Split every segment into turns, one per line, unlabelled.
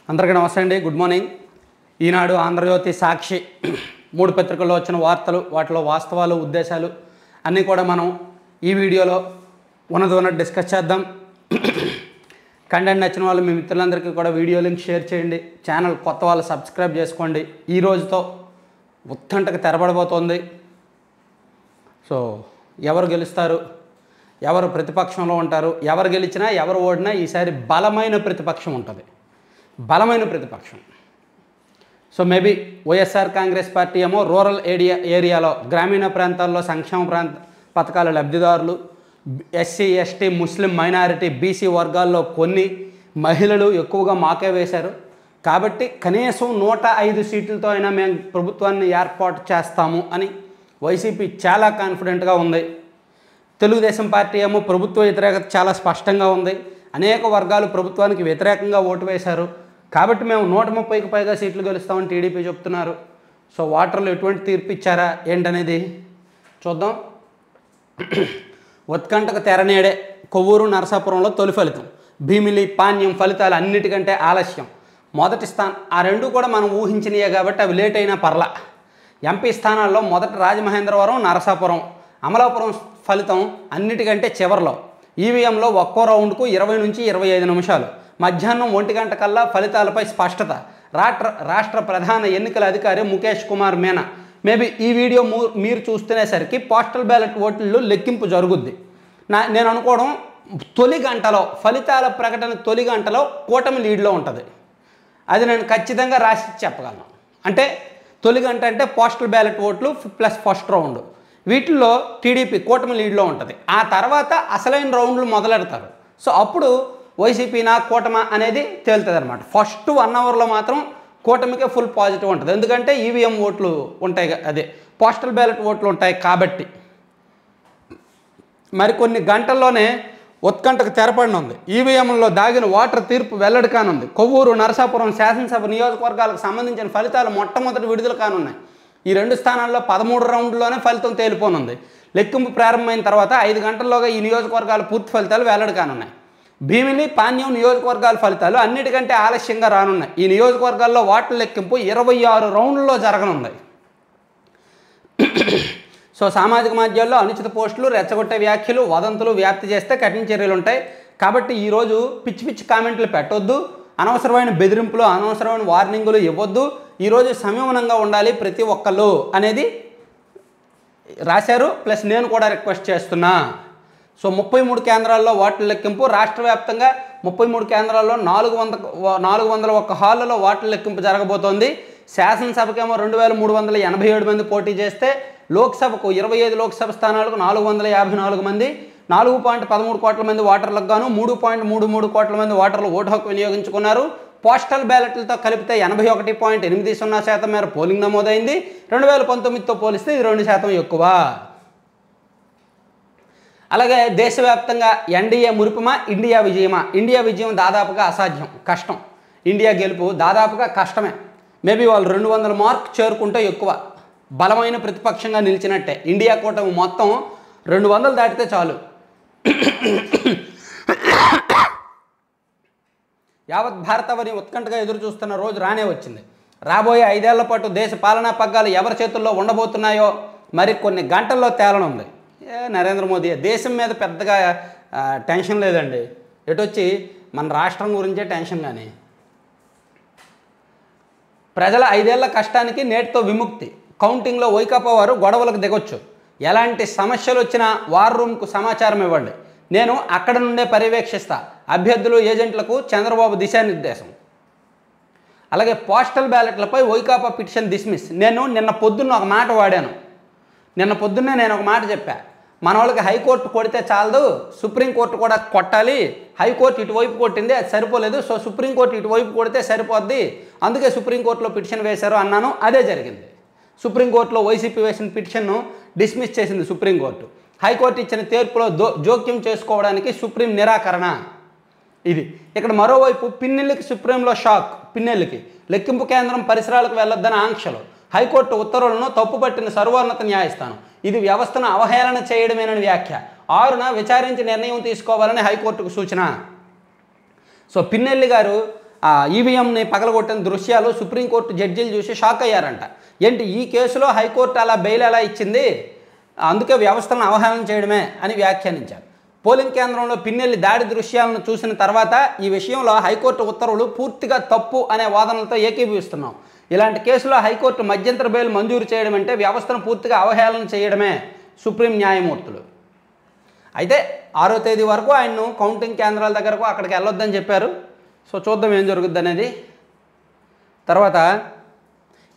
అందరికీ నమస్తే అండి. Good morning. ఈనాడు, ఆంధ్రజ్యోతి, సాక్షి మూడు పత్రికల్లో వచ్చిన వార్తలు, వాటిలో వాస్తవాలు, ఉద్దేశాలు అన్నీ కూడా మనం ఈ వీడియోలో ఉన్నది డిస్కస్ చేద్దాం. కంటెంట్ నచ్చిన వాళ్ళు మీ మిత్రులందరికీ కూడా వీడియో లింక్ షేర్ చేయండి. ఛానల్ కొత్త వాళ్ళు సబ్స్క్రైబ్ చేసుకోండి. ఈ రోజుతో ఉత్కంఠకు తెరపడబోతోంది. సో ఎవరు గెలుస్తారు, ఎవరు ప్రతిపక్షంలో ఉంటారు, ఎవరు గెలిచినా ఎవరు ఓడినా ఈసారి బలమైన ప్రతిపక్షం ఉంటుంది. బలమైన ప్రతిపక్షం. So maybe YSR Congress party ఏమో రూరల్ ఏరియాలో, గ్రామీణ ప్రాంతాల్లో సంక్షేమ పథకాల లబ్ధిదారులు, ఎస్సీ, ఎస్టీ, ముస్లిం మైనారిటీ, బీసీ వర్గాల్లో కొన్ని మహిళలు ఎక్కువగా మాకే వేశారు. కాబట్టి కనీసం 105 సీట్లతో అయినా మేము ప్రభుత్వాన్ని ఏర్పాటు చేస్తాము అని వైసీపీ చాలా కాన్ఫిడెంట్గా ఉంది. తెలుగుదేశం పార్టీ ఏమో ప్రభుత్వ వ్యతిరేకత చాలా స్పష్టంగా ఉంది. అనేక వర్గాలు ప్రభుత్వానికి వ్యతిరేకంగా ఓటు వేశారు. కాబట్టి మేము 130కి పైగా సీట్లు గెలుస్తామని టీడీపీ చెప్తున్నారు. సో ఓటర్లు ఎటువంటి తీర్పు ఇచ్చారా ఏంటనేది చూద్దాం. ఉత్కంఠకు తెరనేడే కొవ్వూరు, నరసాపురంలో తొలి ఫలితం. భీమిలి, పాణ్యం ఫలితాలు అన్నిటికంటే ఆలస్యం. మొదటి స్థానం ఆ రెండు కూడా మనం ఊహించినయే కాబట్టి అవి లేట్ అయినా పర్లా. ఎంపీ స్థానాల్లో మొదట రాజమహేంద్రవరం, నరసాపురం. అమలాపురం ఫలితం అన్నిటికంటే చివరిలో. ఈవీఎంలో ఒక్కో రౌండ్కు 20 నుంచి 25 నిమిషాలు. మధ్యాహ్నం 1 గంట కల్లా ఫలితాలపై స్పష్టత. రాష్ట్ర ప్రధాన ఎన్నికల అధికారి ముఖేష్ కుమార్ మీనా. మేబీ ఈ వీడియో మీరు చూస్తునేసరికి పోస్టల్ బ్యాలెట్ ఓట్లు లెక్కింపు జరుగుద్ది. నేను అనుకోవడం తొలి గంటలో, ఫలితాల ప్రకటన తొలి గంటలో కూటమి లీడ్లో ఉంటుంది. అది నేను ఖచ్చితంగా రాసి చెప్పగలను. అంటే తొలి గంట అంటే పోస్టల్ బ్యాలెట్ ఓట్లు ప్లస్ ఫస్ట్ రౌండ్, వీటిల్లో టీడీపీ కూటమి లీడ్లో ఉంటుంది. ఆ తర్వాత అసలైన రౌండ్లు మొదలెడతారు. సో అప్పుడు వైసీపీనా కూటమా అనేది తేలుతుంది అనమాట. ఫస్ట్ 1 అవర్లో మాత్రం కూటమికే ఫుల్ పాజిటివ్ ఉంటుంది. ఎందుకంటే ఈవీఎం ఓట్లు ఉంటాయి, అదే పోస్టల్ బ్యాలెట్ ఓట్లు ఉంటాయి కాబట్టి. మరికొన్ని గంటల్లోనే ఉత్కంఠకు తెరపడనుంది. ఈవీఎంలో దాగిన ఓటర్ తీర్పు వెల్లడి కానుంది. కొవ్వూరు, నరసాపురం శాసనసభ నియోజకవర్గాలకు సంబంధించిన ఫలితాలు మొట్టమొదటి విడుదల కానున్నాయి. ఈ 2 స్థానాల్లో 13 రౌండ్లోనే ఫలితం తేలిపోనుంది. లెక్కింపు ప్రారంభమైన తర్వాత 5 గంటల్లోగా ఈ నియోజకవర్గాల పూర్తి ఫలితాలు వెల్లడి కానున్నాయి. భీమిలి, పాణ్యం నియోజకవర్గాల ఫలితాలు అన్నిటికంటే ఆలస్యంగా రానున్నాయి. ఈ నియోజకవర్గాల్లో ఓట్ల లెక్కింపు 26 రౌండ్లలో జరగనుంది. సో సామాజిక మాధ్యమాల్లో అనుచిత పోస్టులు, రెచ్చగొట్టే వ్యాఖ్యలు, వదంతులు వ్యాప్తి చేస్తే కఠిన చర్యలు ఉంటాయి. కాబట్టి ఈరోజు పిచ్చి పిచ్చి కామెంట్లు పెట్టొద్దు, అనవసరమైన బెదిరింపులు, అనవసరమైన వార్నింగులు ఇవ్వద్దు. ఈరోజు సంయమనంగా ఉండాలి ప్రతి ఒక్కళ్ళు అనేది రాశారు. ప్లస్ నేను కూడా రిక్వెస్ట్ చేస్తున్నా. సో 33 కేంద్రాల్లో ఓట్ల లెక్కింపు. రాష్ట్ర వ్యాప్తంగా 33 కేంద్రాల్లో 401 హాళ్లలో ఓట్ల లెక్కింపు జరగబోతోంది. శాసనసభకేమో 2387 మంది పోటీ చేస్తే, లోక్సభకు 25 లోక్సభ స్థానాలకు 454 మంది, 4.13 కోట్ల మంది ఓటర్లకు గాను 3.33 కోట్ల మంది ఓటర్లు ఓటు హక్కు వినియోగించుకున్నారు. పోస్టల్ బ్యాలెట్లతో కలిపితే 81.80% మేర పోలింగ్ నమోదైంది. 2019తో పోలిస్తే ఇది 2% ఎక్కువ. అలాగే దేశవ్యాప్తంగా ఎన్డీఏ మురిపమా, ఇండియా విజయమా? ఇండియా విజయం దాదాపుగా అసాధ్యం, కష్టం. ఇండియా గెలుపు దాదాపుగా కష్టమే. మేబీ వాళ్ళు 200 మార్క్ చేరుకుంటే ఎక్కువ. బలమైన ప్రతిపక్షంగా నిలిచినట్టే. ఇండియా కూటమి మొత్తం 200 దాటితే చాలు. యావత్ భారతవని ఉత్కంఠగా ఎదురు చూస్తున్న రోజు రానే వచ్చింది. రాబోయే 5 ఏళ్ల పాటు దేశ పాలనా పగ్గాలు ఎవరి చేతుల్లో ఉండబోతున్నాయో మరి కొన్ని గంటల్లో తేలనుంది. నరేంద్ర మోదీ దేశం మీద పెద్దగా టెన్షన్ లేదండి. ఎటొచ్చి మన రాష్ట్రం గురించే టెన్షన్. కానీ ప్రజల 5 ఏళ్ల కష్టానికి నేటితో విముక్తి. కౌంటింగ్లో వైకాపా వారు గొడవలకు దిగొచ్చు. ఎలాంటి సమస్యలు వచ్చినా వార్ రూమ్కు సమాచారం ఇవ్వండి, నేను అక్కడ నుండే పర్యవేక్షిస్తా. అభ్యర్థులు, ఏజెంట్లకు చంద్రబాబు దిశానిర్దేశం. అలాగే పోస్టల్ బ్యాలెట్లపై వైకాపా పిటిషన్ డిస్మిస్. నేను నిన్న పొద్దున్న ఒక మాట వాడాను. నిన్న పొద్దున్నే నేను ఒక మాట చెప్పా. మన వాళ్ళకి హైకోర్టు కొడితే చాలదు, సుప్రీంకోర్టు కూడా కొట్టాలి. హైకోర్టు ఇటువైపు కొట్టింది, అది సరిపోలేదు. సో సుప్రీంకోర్టు ఇటువైపు కొడితే సరిపోద్ది, అందుకే సుప్రీంకోర్టులో పిటిషన్ వేశారు అన్నాను. అదే జరిగింది. సుప్రీంకోర్టులో వైసీపీ వేసిన పిటిషన్ను డిస్మిస్ చేసింది సుప్రీంకోర్టు. హైకోర్టు ఇచ్చిన తీర్పులో జోక్యం చేసుకోవడానికి సుప్రీం నిరాకరణ. ఇది ఇక్కడ మరోవైపు పిన్నెల్లికి సుప్రీంలో షాక్. పిన్నెల్లికి లెక్కింపు కేంద్రం పరిసరాలకు వెళ్ళొద్దని ఆంక్షలు. హైకోర్టు ఉత్తర్వులను తప్పుపట్టిన సర్వోన్నత న్యాయస్థానం. ఇది వ్యవస్థను అవహేళన చేయడమేనని వ్యాఖ్య. 6న విచారించి నిర్ణయం తీసుకోవాలని హైకోర్టుకు సూచన. సో పిన్నెల్లి గారు ఈవీఎంని పగలగొట్టిన దృశ్యాలు సుప్రీంకోర్టు జడ్జీలు చూసి షాక్ అయ్యారంట. ఏంటి ఈ కేసులో హైకోర్టు అలా బెయిల్ ఎలా ఇచ్చింది, అందుకే వ్యవస్థలను అవహేళన చేయడమే అని వ్యాఖ్యానించారు. పోలింగ్ కేంద్రంలో పిన్నెల్లి దాడి దృశ్యాలను చూసిన తర్వాత ఈ విషయంలో హైకోర్టు ఉత్తర్వులు పూర్తిగా తప్పు అనే వాదనలతో ఏకీభవిస్తున్నాం. ఇలాంటి కేసులో హైకోర్టు మధ్యంతర బెయిల్ మంజూరు చేయడం అంటే వ్యవస్థను పూర్తిగా అవహేళన చేయడమే సుప్రీం న్యాయమూర్తులు. అయితే 6వ తేదీ వరకు ఆయన్ను కౌంటింగ్ కేంద్రాల దగ్గరకు అక్కడికి వెళ్ళొద్దని చెప్పారు. సో చూద్దాం ఏం జరుగుద్ది అనేది. తర్వాత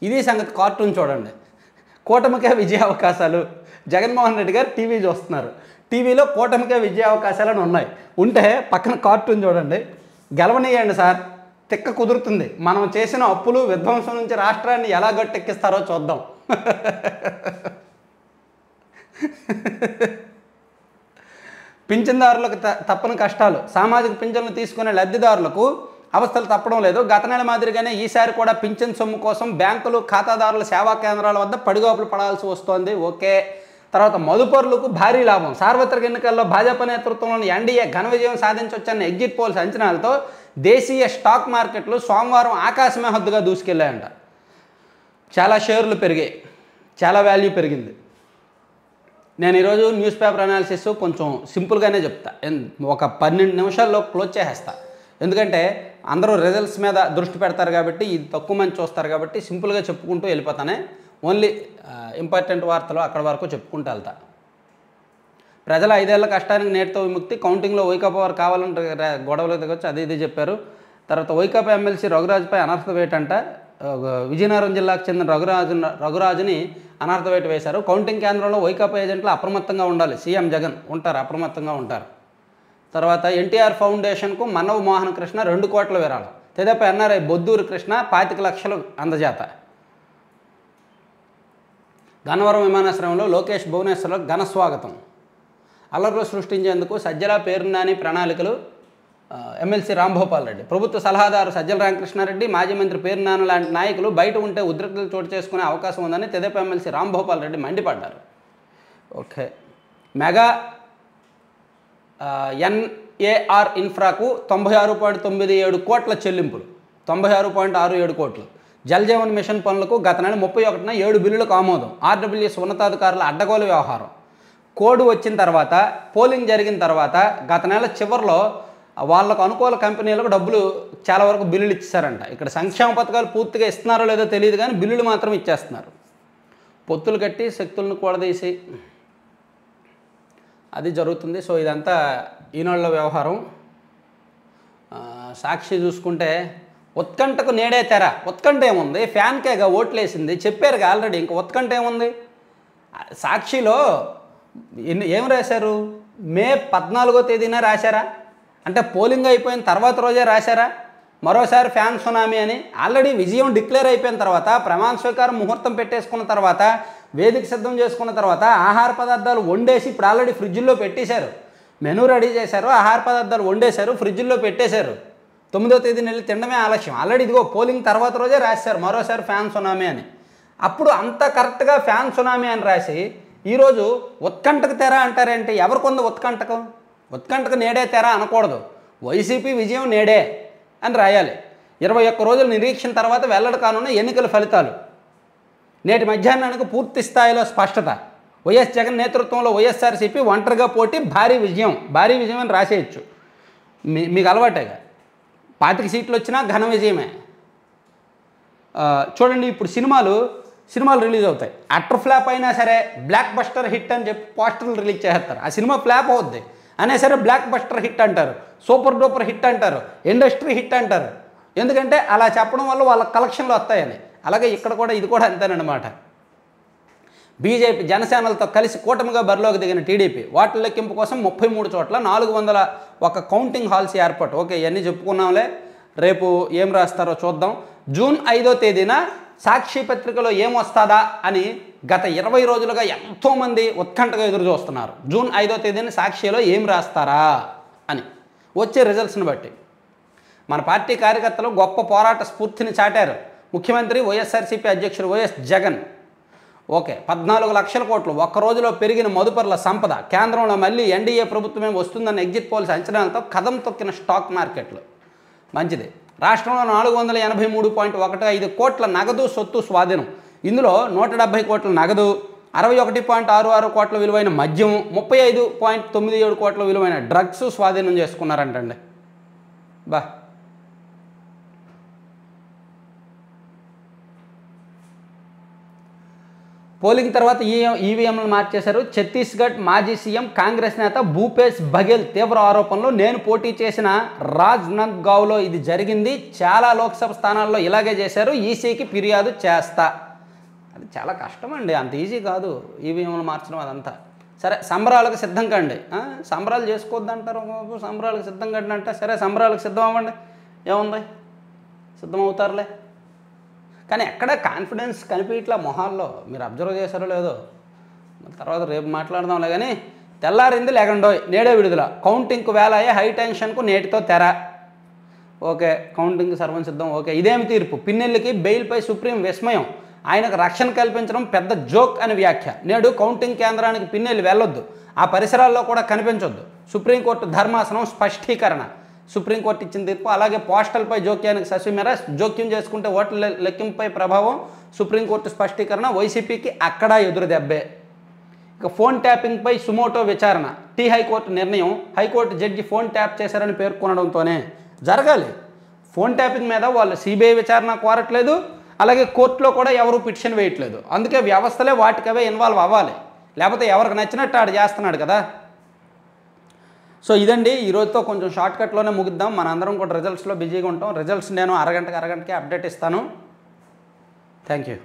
ఇది సంగతి, కార్టూన్ చూడండి. కూటమికే విజయ అవకాశాలు. జగన్మోహన్ రెడ్డి గారు టీవీ చూస్తున్నారు. టీవీలో కూటమికే విజయ అవకాశాలను ఉన్నాయి. ఉంటే పక్కన కార్టూన్ చూడండి. గెలవనీయండి సార్, తిక్క కుదురుతుంది. మనం చేసిన అప్పులు విధ్వంసం నుంచి రాష్ట్రాన్ని ఎలా గట్టెక్కిస్తారో చూద్దాం. పింఛన్దారులకు తప్పని కష్టాలు. సామాజిక పింఛన్లు తీసుకునే లబ్ధిదారులకు అవస్థలు తప్పడం లేదు. గత నెల మాదిరిగానే ఈసారి కూడా పింఛన్ సొమ్ము కోసం బ్యాంకులు, ఖాతాదారుల సేవా కేంద్రాల వద్ద పడిగాపులు పడాల్సి వస్తోంది. ఓకే. తర్వాత మదుపరులకు భారీ లాభం. సార్వత్రిక ఎన్నికల్లో భాజపా నేతృత్వంలోని ఎన్డీఏ ఘన విజయం సాధించవచ్చన్న ఎగ్జిట్ పోల్స్ అంచనాలతో దేశీయ స్టాక్ మార్కెట్లు సోమవారం ఆకాశమే హద్దుగా దూసుకెళ్లాయంట. చాలా షేర్లు పెరిగాయి, చాలా వాల్యూ పెరిగింది. నేను ఈరోజు న్యూస్ పేపర్ అనాలిసిస్ కొంచెం సింపుల్గానే చెప్తా, ఒక 12 నిమిషాల్లో క్లోజ్ చేసేస్తా. ఎందుకంటే అందరూ రిజల్ట్స్ మీద దృష్టి పెడతారు కాబట్టి, ఇది తక్కువ మంది చూస్తారు కాబట్టి సింపుల్గా చెప్పుకుంటూ వెళ్ళిపోతానే. ఓన్లీ ఇంపార్టెంట్ వార్తలు అక్కడ వరకు చెప్పుకుంటూ వెళ్తా. ప్రజల 5 ఏళ్ల కష్టానికి నేటితో విముక్తి. కౌంటింగ్లో వైకాపా వారు కావాలంటే గొడవలు దిగొచ్చు, అది ఇది చెప్పారు. తర్వాత వైకాపా ఎమ్మెల్సీ రఘురాజుపై అనర్హత వేటు అంట. విజయనగరం జిల్లాకు చెందిన రఘురాజుని అనర్హత వేటు వేశారు. కౌంటింగ్ కేంద్రంలో వైకాపా ఏజెంట్లు అప్రమత్తంగా ఉండాలి. సీఎం జగన్ ఉంటారు, అప్రమత్తంగా ఉంటారు. తర్వాత ఎన్టీఆర్ ఫౌండేషన్కు మన్నవ మోహన కృష్ణ 2 కోట్ల విరాళం. తెదేపా ఎన్ఆర్ఐ బొద్దూరు కృష్ణ 25 లక్షలు అందజేత. గన్నవరం విమానాశ్రయంలో లోకేష్ భువనేశ్వర్లో ఘన స్వాగతం. అల్లర్లు సృష్టించేందుకు సజ్జల పేర్నాని ప్రణాళికలు. ఎమ్మెల్సీ రాంభూపాల్ రెడ్డి. ప్రభుత్వ సలహాదారు సజ్జల రామకృష్ణారెడ్డి, మాజీ మంత్రి పేర్నాని లాంటి నాయకులు బయట ఉంటే ఉద్రిక్తలు చోటు చేసుకునే అవకాశం ఉందని తెదేపా ఎమ్మెల్సీ రాంభూపాల్ రెడ్డి మండిపడ్డారు. ఓకే. మెగా ఎన్ఏఆర్ ఇన్ఫ్రాకు 96.97 కోట్ల చెల్లింపులు. 96.67 కోట్లు. జల్ జీవన్ మిషన్ పనులకు గత నెల 31న 7 బిల్లులకు ఆమోదం. ఆర్డబ్ల్యూఎస్ ఉన్నతాధికారుల అడ్డగోలు వ్యవహారం. కోడ్ వచ్చిన తర్వాత, పోలింగ్ జరిగిన తర్వాత గత నెల చివరిలో వాళ్ళకు అనుకూల కంపెనీలకు డబ్బులు చాలా వరకు బిల్లులు ఇచ్చేసారంట. ఇక్కడ సంక్షేమ పథకాలు పూర్తిగా ఇస్తున్నారో లేదో తెలియదు కానీ బిల్లులు మాత్రం ఇచ్చేస్తున్నారు. పొత్తులు కట్టి శక్తులను కూడదీసి అది జరుగుతుంది. సో ఇదంతా ఈనాడులో వ్యవహారం. సాక్షి చూసుకుంటే ఉత్కంఠకు నేడే తెర. ఉత్కంఠ ఏముంది? ఫ్యాన్కేగా ఓట్లేసింది, చెప్పారుగా ఆల్రెడీ. ఇంకా ఉత్కంఠ ఏముంది? సాక్షిలో ఏం రాశారు? మే 14వ తేదీన రాశారా? అంటే పోలింగ్ అయిపోయిన తర్వాత రోజే రాశారా? మరోసారి ఫ్యాన్ సునామీ అని. ఆల్రెడీ విజయం డిక్లేర్ అయిపోయిన తర్వాత, ప్రమాణ స్వీకారం ముహూర్తం పెట్టేసుకున్న తర్వాత, వేదిక సిద్ధం చేసుకున్న తర్వాత ఆహార పదార్థాలు వండేసి ఇప్పుడు ఆల్రెడీ ఫ్రిడ్జ్లో పెట్టేశారు. మెనూ రెడీ చేశారు, ఆహార పదార్థాలు వండేశారు, ఫ్రిడ్జ్లో పెట్టేశారు. 9వ తేదీన వెళ్ళి తినడమే ఆలస్యం. ఆల్రెడీ ఇదిగో పోలింగ్ తర్వాత రోజే రాశారు మరోసారి ఫ్యాన్ సునామీ అని. అప్పుడు అంత కరెక్ట్గా ఫ్యాన్ సునామీ అని రాసి ఈరోజు ఉత్కంఠకు తెర అంటారేంటి? ఎవరికొంది ఉత్కంఠకు? ఉత్కంఠకు నేడే తెర అనకూడదు. వైసీపీ విజయం నేడే అని రాయాలి. 21 రోజుల నిరీక్షణ తర్వాత వెల్లడి కానున్న ఎన్నికల ఫలితాలు. నేటి మధ్యాహ్నానికి పూర్తి స్థాయిలో స్పష్టత. వైఎస్ జగన్ నేతృత్వంలో వైఎస్ఆర్సీపీ ఒంటరిగా పోటీ, భారీ విజయం. భారీ విజయం అని రాసేయచ్చు, మీకు అలవాటేగా. 25 సీట్లు వచ్చినా ఘన విజయమే. చూడండి, ఇప్పుడు సినిమాలు రిలీజ్ అవుతాయి. అటర్ ఫ్లాప్ అయినా సరే బ్లాక్ బస్టర్ హిట్ అని చెప్పి పోస్టర్లు రిలీజ్ చేస్తారు. ఆ సినిమా ఫ్లాప్ అవుద్ది అయినా సరే బ్లాక్ బస్టర్ హిట్ అంటారు, సూపర్ డూపర్ హిట్ అంటారు, ఇండస్ట్రీ హిట్ అంటారు. ఎందుకంటే అలా చెప్పడం వల్ల వాళ్ళ కలెక్షన్లు వస్తాయని. అలాగే ఇక్కడ కూడా ఇది కూడా అంతేనమాట. బీజేపీ జనసేనలతో కలిసి కూటమిగా బరిలోకి దిగిన టీడీపీ ఓట్ల లెక్కింపు కోసం 33 చోట్ల 401 కౌంటింగ్ హాల్స్ ఏర్పాటు. ఓకే, ఇవన్నీ చెప్పుకున్నాంలే. రేపు ఏం రాస్తారో చూద్దాం. జూన్ 5వ తేదీన సాక్షి పత్రికలో ఏమొస్తుందా అని గత 20 రోజులుగా ఎంతోమంది ఉత్కంఠగా ఎదురు చూస్తున్నారు. జూన్ 5వ తేదీన సాక్షిలో ఏం రాస్తారా అని వచ్చే రిజల్ట్స్ని బట్టి. మన పార్టీ కార్యకర్తలు గొప్ప పోరాట స్ఫూర్తిని చాటారు. ముఖ్యమంత్రి వైఎస్ఆర్సీపీ అధ్యక్షుడు వైఎస్ జగన్. ఓకే, 14 లక్షల కోట్లు ఒక్క రోజులో పెరిగిన మదుపర్ల సంపద. కేంద్రంలో మళ్ళీ ఎన్డీఏ ప్రభుత్వమే వస్తుందన్న ఎగ్జిట్ పోల్స్ అంచనాలతో కదం తొక్కిన స్టాక్ మార్కెట్లు. మంచిది. రాష్ట్రంలో 483.15 కోట్ల నగదు సొత్తు స్వాధీనం. ఇందులో 170 కోట్ల నగదు, 61.66 కోట్ల విలువైన మద్యం, 35.97 కోట్ల విలువైన డ్రగ్స్ స్వాధీనం చేసుకున్నారంటండి. బా పోలింగ్ తర్వాత ఈవీఎంలు మార్చేశారు. ఛత్తీస్గఢ్ మాజీ సీఎం కాంగ్రెస్ నేత భూపేష్ బఘెల్ తీవ్ర ఆరోపణలు. నేను పోటీ చేసిన రాజ్నంద్గావ్లో ఇది జరిగింది. చాలా లోక్సభ స్థానాల్లో ఇలాగే చేశారు. ఈసీకి ఫిర్యాదు చేస్తా. అది చాలా కష్టం అండి, అంత ఈజీ కాదు ఈవీఎంలు మార్చడం అదంతా. సరే సంబరాలకు సిద్ధం కండి. సంబరాలు చేసుకోవద్దంటారు, సంబరాలకు సిద్ధం కండి అంటే సరే సంబరాలకు సిద్ధం అవ్వండి, ఏముంది సిద్ధం అవుతారులే. కానీ ఎక్కడ కాన్ఫిడెన్స్ కనిపించట్లా మొహాల్లో. మీరు అబ్జర్వ్ చేశారో లేదో, తర్వాత రేపు మాట్లాడదాంలే. కానీ తెల్లారింది లేకండోయ్, నేడే విడుదల. కౌంటింగ్కు వేలాయే, హై టెన్షన్కు నేటితో తెర. ఓకే, కౌంటింగ్ సర్వం సిద్ధం. ఓకే, ఇదేమి తీర్పు? పిన్నెల్లికి బెయిల్పై సుప్రీం విస్మయం. ఆయనకు రక్షణ కల్పించడం పెద్ద జోక్ అని వ్యాఖ్య. నేడు కౌంటింగ్ కేంద్రానికి పిన్నెల్లి వెళ్ళొద్దు, ఆ పరిసరాల్లో కూడా కనిపించొద్దు. సుప్రీంకోర్టు ధర్మాసనం స్పష్టీకరణ. సుప్రీంకోర్టు ఇచ్చిన తీర్పు. అలాగే పోస్టల్పై జోక్యానికి శశిమెర జోక్యం చేసుకుంటే ఓట్ల లెక్కింపుపై ప్రభావం. సుప్రీంకోర్టు స్పష్టీకరణ. వైసీపీకి అక్కడ ఎదురు దెబ్బే. ఇక ఫోన్ ట్యాపింగ్పై సుమోటో విచారణ. హైకోర్టు నిర్ణయం. హైకోర్టు జడ్జి ఫోన్ ట్యాప్ చేశారని పేర్కొనడంతోనే జరగాలి. ఫోన్ ట్యాపింగ్ మీద వాళ్ళు సిబిఐ విచారణ కోరట్లేదు, అలాగే కోర్టులో కూడా ఎవరు పిటిషన్ వేయట్లేదు. అందుకే వ్యవస్థలే వాటికవే ఇన్వాల్వ్ అవ్వాలి, లేకపోతే ఎవరికి నచ్చినట్టు ఆడు చేస్తున్నాడు కదా. సో ఇదండి, ఈరోజుతో కొంచెం షార్ట్కట్లోనే ముగిద్దాం. మన అందరం కూడా రిజల్ట్స్లో బిజీగా ఉంటాం. రిజల్ట్స్ నేను అరగంటకి అప్డేట్ ఇస్తాను. Thank you.